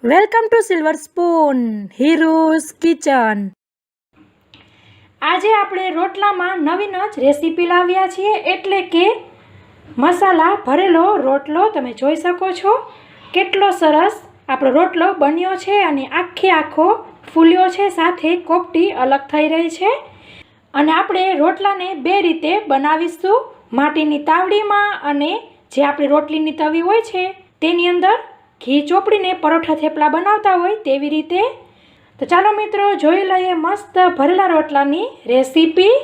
Welcome to silver spoon heroes kitchen. આજે આપણે રોટલામાં નવીન જ રેસીપી લાવ્યા છીએ, એટલે કે મસાલા ભરેલો રોટલો। તમે જોઈ શકો છો કેટલો સરસ આપણો રોટલો બન્યો છે અને આખો ફૂલ્યો છે, સાથે કોપટી અલગ થઈ રહી છે। અને આપણે રોટલાને બે રીતે બનાવીશું, માટીની તાવડીમાં અને જે આપણી રોટલીની તવી હોય છે તેની અંદર ઘી ચોપડીને પરોઠા થેપલા બનાવતા હોય તેવી રીતે। તો ચાલો મિત્રો જોઈ લઈએ મસ્ત ભરેલા રોટલાની રેસીપી।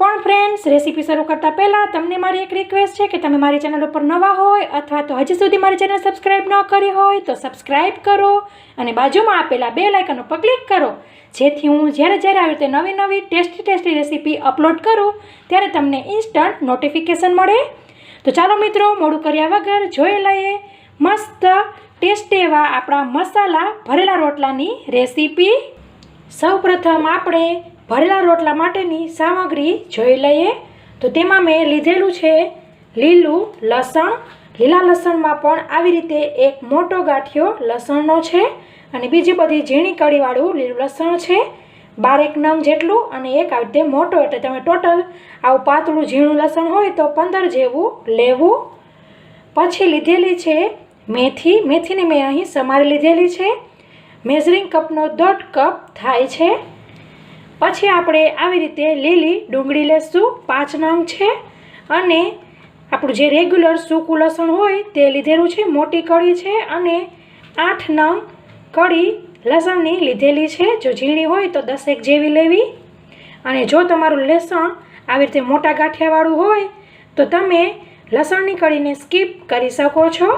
પણ ફ્રેન્ડ્સ, રેસીપી શરૂ કરતાં પહેલાં તમને મારી એક રિક્વેસ્ટ છે કે તમે મારી ચેનલ ઉપર નવા હોય અથવા તો હજી સુધી મારી ચેનલ સબસ્ક્રાઈબ ન કરી હોય તો સબસ્ક્રાઈબ કરો અને બાજુમાં આપેલા બેલ આઇકન ઉપર ક્લિક કરો, જેથી હું જ્યારે આવી રીતે નવી ટેસ્ટી રેસીપી અપલોડ કરું ત્યારે તમને ઇન્સ્ટન્ટ નોટિફિકેશન મળે। તો ચાલો મિત્રો મોડું કર્યા વગર જોઈ લઈએ મસ્ત ટેસ્ટી એવા આપણા મસાલા ભરેલા રોટલાની રેસીપી। સૌપ્રથમ આપણે ભરેલા રોટલા માટેની સામગ્રી જોઈ લઈએ। તો તેમાં મેં લીધેલું છે લીલું લસણ। લીલા લસણમાં પણ આવી રીતે એક મોટો ગાંઠિયો લસણનો છે અને બીજી બધી ઝીણી કળીવાળું લીલું લસણ છે 12 નંગ જેટલું, અને એક આવી રીતે મોટો, એટલે તમે ટોટલ આવું પાતળું ઝીણું લસણ હોય તો 15 જેવું લેવું। પછી લીધેલી છે મેથી। મેથીને મેં અહીં સમારી લીધેલી છે, મેઝરિંગ કપનો 1.5 કપ થાય છે। પછી આપણે આવી રીતે લીલી ડુંગળી લેશું, 5 નંગ છે, અને આપણું જે રેગ્યુલર સૂકું લસણ હોય તે લીધેલું છે, મોટી કળી છે, અને 8 નંગ કળી લસણની લીધેલી છે। જો ઝીણી હોય તો 10 જેવી લેવી, અને જો તમારું લસણ આવી રીતે મોટા ગાંઠિયાવાળું હોય તો તમે લસણની કળીને સ્કીપ કરી શકો છો।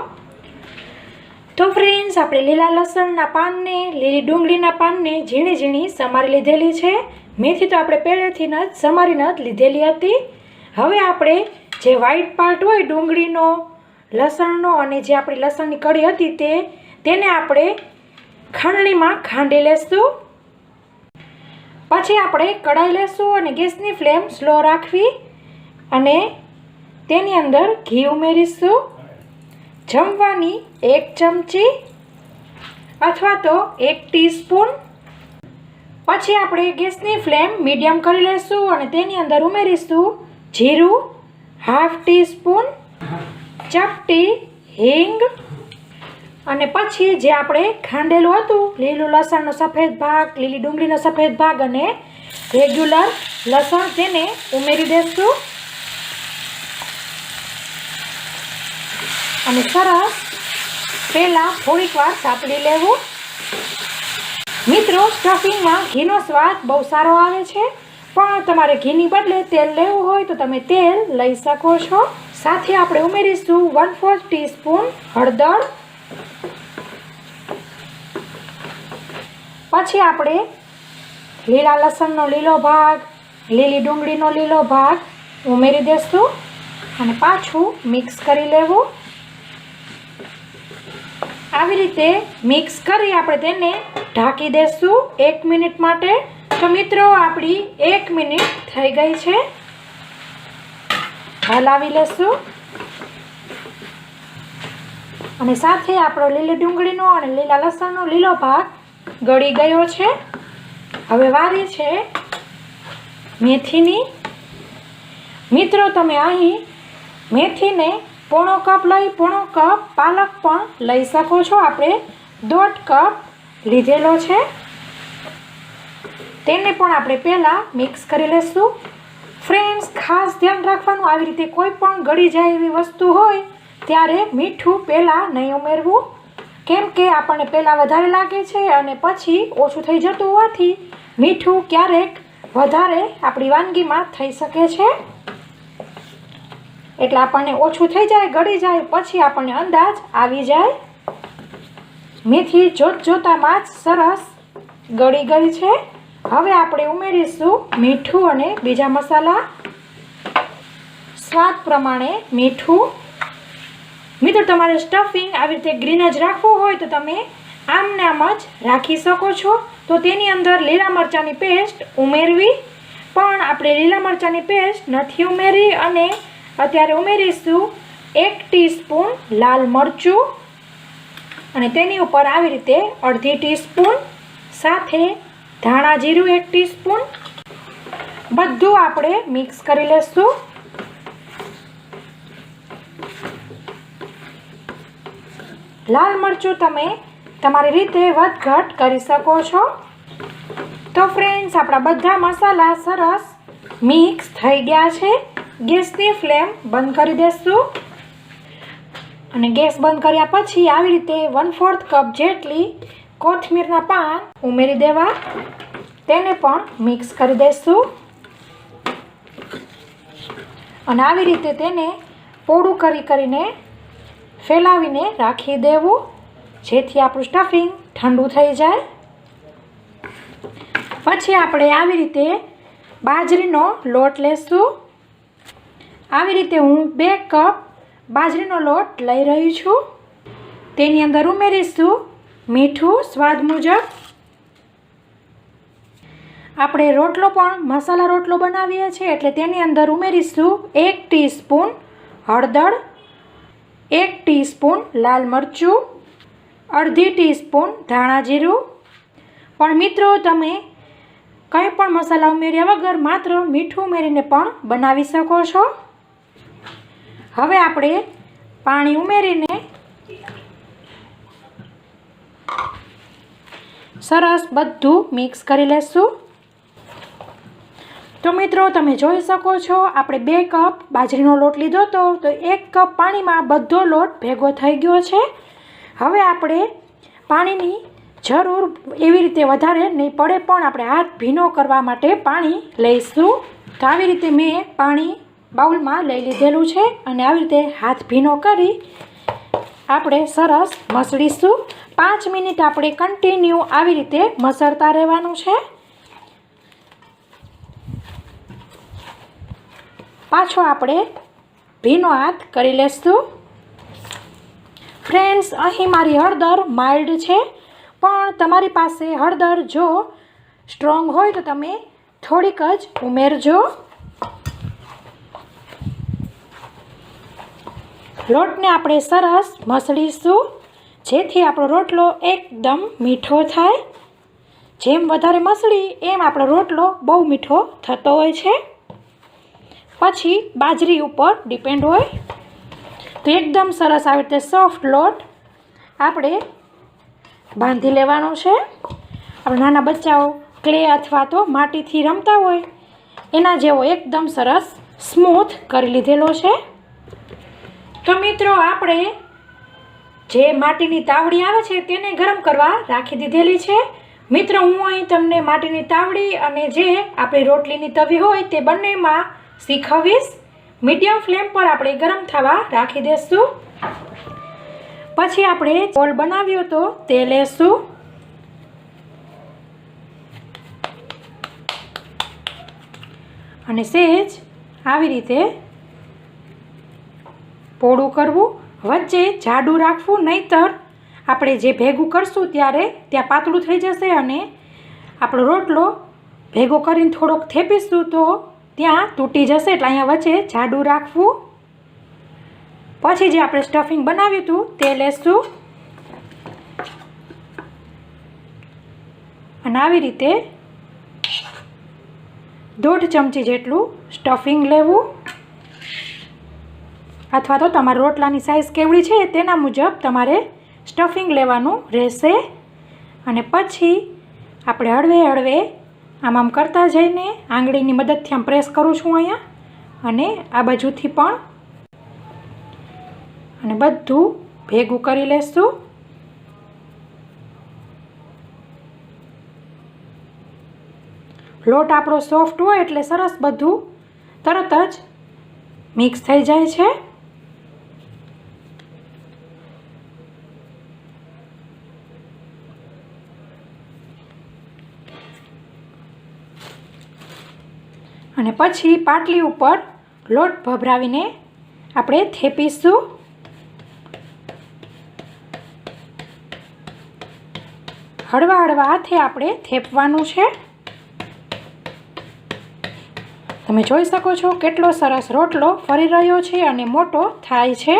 તો ફ્રેન્ડ્સ, આપણે લીલા લસણના પાનને, લીલી ડુંગળીના પાનને ઝીણી સમારી લીધેલી છે। મેથી તો આપણે પહેલેથી જ સમારીને જ લીધેલી હતી। હવે આપણે જે વ્હાઈટ પાર્ટ હોય ડુંગળીનો, લસણનો અને જે આપણી લસણની કળી હતી તેને આપણે ખાંડણીમાં ખાંડી લેશું। પછી આપણે કઢાઈ લેશું અને ગેસની ફ્લેમ સ્લો રાખવી અને તેની અંદર ઘી ઉમેરીશું, જમવાની 1 ચમચી અથવા તો 1 ટીસ્પૂન। પછી આપણે ગેસની ફ્લેમ મીડિયમ કરી લેશું અને તેની અંદર ઉમેરીશું જીરું, ½ ટીસ્પૂન, ચપટી હિંગ, અને પછી જે આપણે ખાંડેલું હતું લીલું લસણનો સફેદ ભાગ, લીલી ડુંગળીનો સફેદ ભાગ અને રેગ્યુલર લસણ તેને ઉમેરી દઈશું અને સરસ પહેલાં થોડીક વાર સાતળી લેવું। મિત્રો, સ્ટફિંગમાં ઘીનો સ્વાદ બહુ સારો આવે છે, પણ તમારે ઘીની બદલે તેલ લેવું હોય તો તમે તેલ લઈ શકો છો। સાથે આપણે ઉમેરીશું 1/4 ટીસ્પૂન હળદર। પછી આપણે લીલા લસણનો લીલો ભાગ, લીલી ડુંગળીનો લીલો ભાગ ઉમેરી દઈશું અને પાછું મિક્સ કરી લેવું। આવી રીતે મિક્સ કરી આપણે તેને ઢાંકી દઈશું 1 મિનિટ માટે। તો મિત્રો, આપણી 1 મિનિટ થઈ ગઈ છે, હલાવી લેશું અને સાથે આપણો લીલી ડુંગળીનો અને લીલા લસણનો લીલો ભાગ ગળી ગયો છે। હવે વારી છે મેથીની। મિત્રો, તમે અહીં મેથીને પોણો કપ પાલક પણ લઈ શકો છો। આપણે 1.5 કપ લીધેલો છે, તેને પણ આપણે પહેલાં મિક્સ કરી લઈશું। ફ્રેન્ડ્સ, ખાસ ધ્યાન રાખવાનું, આવી રીતે કોઈ પણ ગળી જાય એવી વસ્તુ હોય ત્યારે મીઠું પહેલાં નહીં ઉમેરવું, કેમ કે આપણને પહેલાં વધારે લાગે છે અને પછી ઓછું થઈ જતું હોવાથી મીઠું ક્યારેક વધારે આપણી વાનગીમાં થઈ શકે છે। એટલે આપણને ઓછું થઈ જાય, ગળી જાય પછી આપણને અંદાજ આવી જાય। મેથી જોતામાં જ સરસ ગળી ગઈ છે। હવે આપણે ઉમેરીશું મીઠું અને બીજા મસાલા, સ્વાદ પ્રમાણે મીઠું। મિત્રો, તમારે સ્ટફિંગ આવી રીતે ગ્રીન જ રાખવું હોય તો તમે આમને આમ જ રાખી શકો છો। તો તેની અંદર લીલા મરચાંની પેસ્ટ ઉમેરવી, પણ આપણે લીલા મરચાંની પેસ્ટ નથી ઉમેરી અને અત્યારે ઉમેરીશું 1 ટીસ્પૂન લાલ મરચું, અને તેની ઉપર આવી રીતે અડધી ટીસ્પૂન સાથે ધાણા જીરું 1 ટીસ્પૂન બધું આપણે મિક્સ કરી લેશું. લાલ મરચું તમે તમારી રીતે વધઘટ કરી શકો છો. તો ફ્રેન્ડ્સ, આપણા બધા મસાલા સરસ મિક્સ થઈ ગયા છે. ગેસની ફ્લેમ બંધ કરી દેશું અને ગેસ બંધ કર્યા પછી આવી રીતે 1/4 કપ જેટલી કોથમીરના પાન ઉમેરી દેવા. તેને પણ મિક્સ કરી દઈશું અને આવી રીતે તેને પોળું કરીને ફેલાવીને રાખી દેવું, જેથી આપણું સ્ટફિંગ ઠંડુ થઈ જાય. પછી આપણે આવી રીતે બાજરીનો લોટ લેશું. આવી રીતે હું 2 કપ બાજરીનો લોટ લઈ રહી છું. તેની અંદર ઉમેરીશું મીઠું સ્વાદ મુજબ. આપણે રોટલો પણ મસાલા રોટલો બનાવીએ છીએ એટલે તેની અંદર ઉમેરીશું 1 ટીસ્પૂન હળદર, 1 ટીસ્પૂન લાલ મરચું, અડધી ટીસ્પૂન ધાણા જીરું. પણ મિત્રો, તમે કંઈ પણ મસાલા ઉમેર્યા વગર માત્ર મીઠું ઉમેરીને પણ બનાવી શકો છો. હવે આપણે પાણી ઉમેરીને સરસ બધું મિક્સ કરી લેશું. તો મિત્રો, તમે જોઈ શકો છો આપણે 2 કપ બાજરીનો લોટ લીધો હતો, તો 1 કપ પાણીમાં બધો લોટ ભેગો થઈ ગયો છે. હવે આપણે પાણીની જરૂર એવી રીતે વધારે નહીં પડે, પણ આપણે હાથ ભીનો કરવા માટે પાણી લઈશું. તો આવી રીતે મેં પાણી બાઉલમાં લઈ લીધેલું છે અને આવી રીતે હાથ ભીનો કરી આપણે સરસ મસળીશું. 5 મિનિટ આપણે કન્ટિન્યુ આવી રીતે મસળતા રહેવાનું છે. પાછો આપણે ભીનો હાથ કરી લઈશું. ફ્રેન્ડ્સ, અહીં મારી હળદર માઇલ્ડ છે, પણ તમારી પાસે હળદર જો સ્ટ્રોંગ હોય તો તમે થોડીક જ ઉમેરજો. લોટને આપણે સરસ મસળીશું, જેથી આપણો રોટલો એકદમ મીઠો થાય. જેમ વધારે મસળી એમ આપણો રોટલો બહુ મીઠો થતો હોય છે. પછી બાજરી ઉપર ડિપેન્ડ હોય. તો એકદમ સરસ આવી રીતે સોફ્ટ લોટ આપણે બાંધી લેવાનો છે. આપણે નાના બચ્ચાઓ ક્લે અથવા તો માટીથી રમતા હોય એના જેવો એકદમ સરસ સ્મૂથ કરી લીધેલો છે. તો મિત્રો, આપણે જે માટીની તાવડી આવે છે તેને ગરમ કરવા રાખી દીધેલી છે. મિત્રો, હું અહીં તમને માટીની તાવડી અને જે આપણી રોટલીની તવી હોય તે બંનેમાં શીખવીશ. મીડિયમ ફ્લેમ પર આપણે ગરમ થવા રાખી દઈશું. પછી આપણે બોલ બનાવ્યો તો તે લેશું. અને સહેજ આવી રીતે પોળું કરવું, વચ્ચે જાડું રાખવું, નહીંતર આપણે જે ભેગું કરશું ત્યારે ત્યાં પાતળું થઈ જશે અને આપણો રોટલો ભેગો કરીને થોડોક થેપીશું તો ત્યાં તૂટી જશે. એટલે અહીંયા વચ્ચે જાડું રાખવું. પછી જે આપણે સ્ટફિંગ બનાવ્યું હતું તે લેશું અને આવી રીતે 1/2 ચમચી જેટલું સ્ટફિંગ લેવું, અથવા તો તમારા રોટલાની સાઇઝ કેવડી છે તેના મુજબ તમારે સ્ટફિંગ લેવાનું રહેશે. અને પછી આપણે હળવે હળવે આમ કરતા જઈને આંગળીની મદદથી આમ પ્રેસ કરું છું અહીંયા, અને આ બાજુથી પણ, અને બધું ભેગું કરી લેશું. લોટ આપણો સોફ્ટ હોય એટલે સરસ બધું તરત જ મિક્સ થઈ જાય છે. અને પછી પાટલી ઉપર લોટ ભભરાવીને આપણે થેપીશું. હળવા હળવા હાથે આપણે થેપવાનું છે. તમે જોઈ શકો છો કેટલો સરસ રોટલો ફરી રહ્યો છે અને મોટો થાય છે.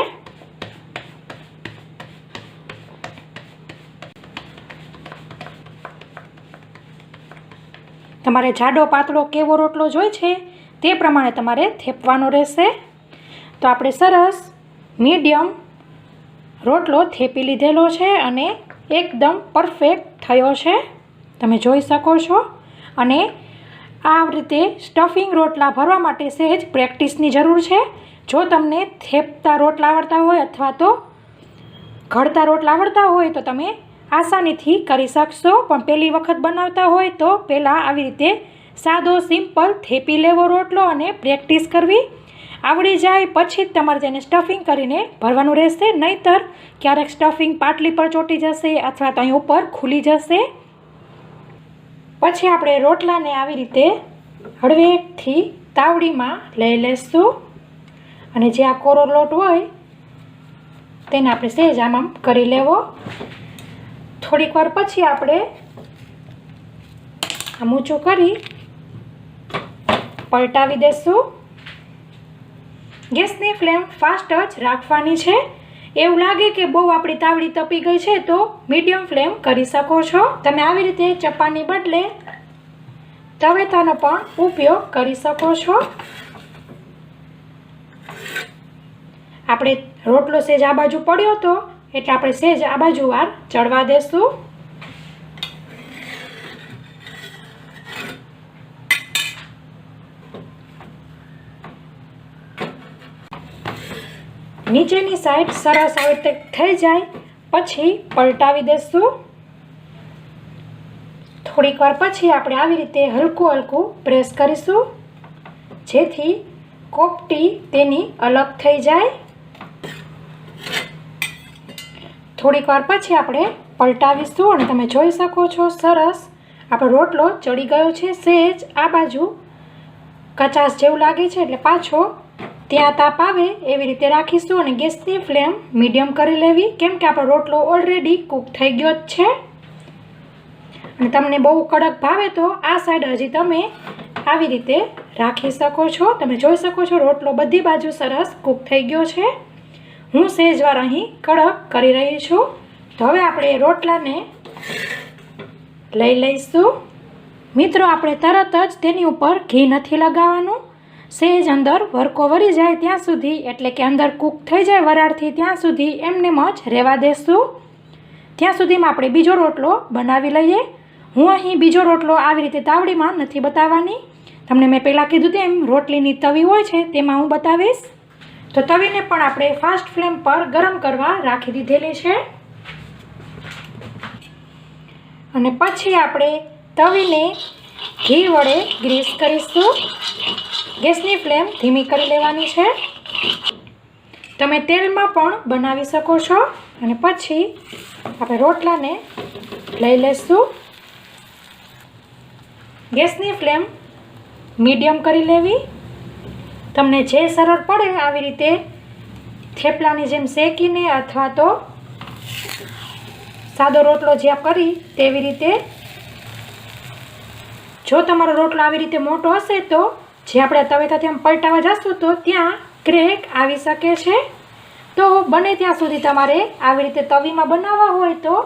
તમારે જાડો પાતળો કેવો રોટલો જોઈએ છે તે પ્રમાણે તમારે થેપવાનો રહેશે। તો આપણે સરસ મીડિયમ રોટલો થેપી લીધેલો છે અને એકદમ પરફેક્ટ થયો છે, તમે જોઈ શકો છો। અને આ રીતે સ્ટફિંગ રોટલા ભરવા માટે સહેજ પ્રેક્ટિસની જરૂર છે। જો તમને થેપતા રોટલા આવડતા હોય અથવા તો ઘડતા રોટલા આવડતા હોય તો તમે આસાનીથી કરી શકશો, પણ પહેલી વખત બનાવતા હોય તો પહેલાં આવી રીતે સાદો સિમ્પલ થેપી લેવો રોટલો અને પ્રેક્ટિસ કરવી। આવડી જાય પછી જ તમારે તેને સ્ટફિંગ કરીને ભરવાનું રહેશે, નહીંતર ક્યારેક સ્ટફિંગ પાટલી પર ચોંટી જશે અથવા તો અહીં ઉપર ખુલી જશે। પછી આપણે રોટલાને આવી રીતે હળવેકથી તાવડીમાં લઈ લઈશું અને જે આ કોરો લોટ હોય તેને આપણે સહેજ આમ કરી લેવો। થોડીક વાર પછી આપણે આમ ઊંચું કરી પલટાવી દઈશું। ગેસની ફ્લેમ ફાસ્ટ જ રાખવાની છે। એવું લાગે કે બહુ આપણી તાવડી તપી ગઈ છે તો મીડિયમ ફ્લેમ કરી શકો છો। તમે આવી રીતે ચપ્પાની બદલે તવેથાનો પણ ઉપયોગ કરી શકો છો। આપણે રોટલો સહેજ આ બાજુ પડ્યો હતો એટલે આપણે સહેજ આ બાજુ વાર ચડવા દેશું। નીચેની સાઈડ સરસ આવી રીતે થઈ જાય પછી પલટાવી દેશું। થોડીક વાર પછી આપણે આવી રીતે હલકું હલકું પ્રેસ કરીશું જેથી કોપટી તેની અલગ થઈ જાય। થોડીક વાર પછી આપણે પલટાવીશું અને તમે જોઈ શકો છો સરસ આપણો રોટલો ચડી ગયો છે। સહેજ આ બાજુ કચાશ જેવું લાગે છે એટલે પાછો ત્યાં તાપ આવે એવી રીતે રાખીશું અને ગેસની ફ્લેમ મીડિયમ કરી લેવી, કેમ કે આપણો રોટલો ઓલરેડી કૂક થઈ ગયો જ છે। અને તમને બહુ કડક ભાવે તો આ સાઈડ હજી તમે આવી રીતે રાખી શકો છો। તમે જોઈ શકો છો રોટલો બધી બાજુ સરસ કૂક થઈ ગયો છે। હું સહેજ વાર અહીં કડક કરી રહી છું। તો હવે આપણે રોટલાને લઈ લઈશું। મિત્રો આપણે તરત જ તેની ઉપર ઘી નથી લગાવવાનું, સહેજ અંદર વરકો વળી જાય ત્યાં સુધી, એટલે કે અંદર કૂક થઈ જાય વરાળથી ત્યાં સુધી એમને જ રહેવા દેશું। ત્યાં સુધીમાં આપણે બીજો રોટલો બનાવી લઈએ। હું અહીં બીજો રોટલો આવી રીતે તાવડીમાં નથી બતાવવાની, તમને મેં પહેલાં કીધું તેમ રોટલીની તવી હોય છે તેમાં હું બતાવીશ। તો તવીને પણ આપણે ફાસ્ટ ફ્લેમ પર ગરમ કરવા રાખી દીધેલી છે અને પછી આપણે તવીને ઘી વડે ગ્રીસ કરીશું। ગેસની ફ્લેમ ધીમી કરી લેવાની છે। તમે તેલમાં પણ બનાવી શકો છો અને પછી આપણે રોટલાને લઈ લઈશું। ગેસની ફ્લેમ મીડિયમ કરી લેવી। તમને જે સરળ પડે આવી રીતે થેપલાની જેમ શેકીને અથવા તો સાદો રોટલો જ્યાં કરી તેવી રીતે। જો તમારો રોટલો આવી રીતે મોટો હશે તો જે આપણે તવેથાથી આમ પલટાવા જશું તો ત્યાં ક્રેક આવી શકે છે। તો બને ત્યાં સુધી તમારે આવી રીતે તવીમાં બનાવવા હોય તો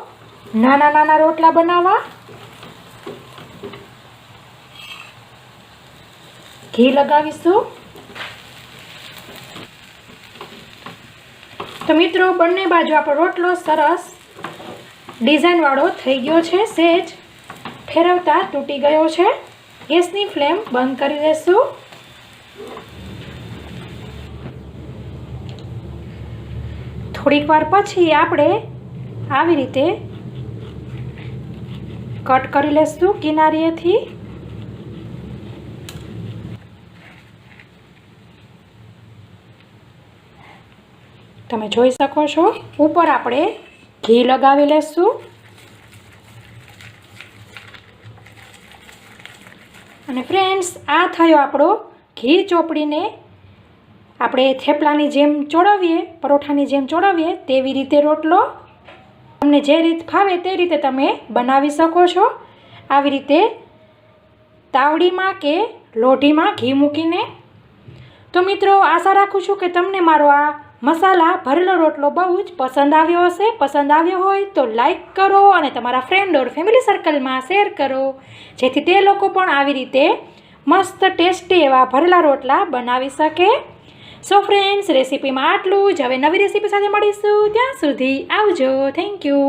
નાના નાના રોટલા બનાવવા। ઘી લગાવીશું। તો મિત્રો બંને બાજુ આપણો રોટલો સરસ ડિઝાઇનવાળો થઈ ગયો છે, સહેજ ફેરવતા તૂટી ગયો છે। ગેસની ફ્લેમ બંધ કરી દઈશું। થોડીક વાર પછી આપણે આવી રીતે કટ કરી લઈશું કિનારીએથી। તમે જોઈ શકો છો ઉપર આપણે ઘી લગાવી લઈશું અને ફ્રેન્ડ્સ આ થયો આપણો ઘી ચોપડીને આપણે થેપલાની જેમ ચોળાવીએ, પરોઠાની જેમ ચોળાવીએ તેવી રીતે રોટલો। તમને જે રીત ફાવે તે રીતે તમે બનાવી શકો છો, આવી રીતે તાવડીમાં કે લોઢીમાં ઘી મૂકીને। તો મિત્રો આશા રાખું છું કે તમને મારો આ મસાલા ભરેલો રોટલો બહુ જ પસંદ આવ્યો હશે. પસંદ આવ્યો હોય તો લાઈક કરો અને તમારા ફ્રેન્ડ ઓર ફેમિલી સર્કલમાં શેર કરો, જેથી તે લોકો પણ આવી રીતે મસ્ત ટેસ્ટી એવા ભરેલા રોટલા બનાવી શકે. સો ફ્રેન્ડ્સ, રેસીપીમાં આટલું જ. હવે નવી રેસીપી સાથે મળીશું. ત્યાં સુધી આવજો. Thank you.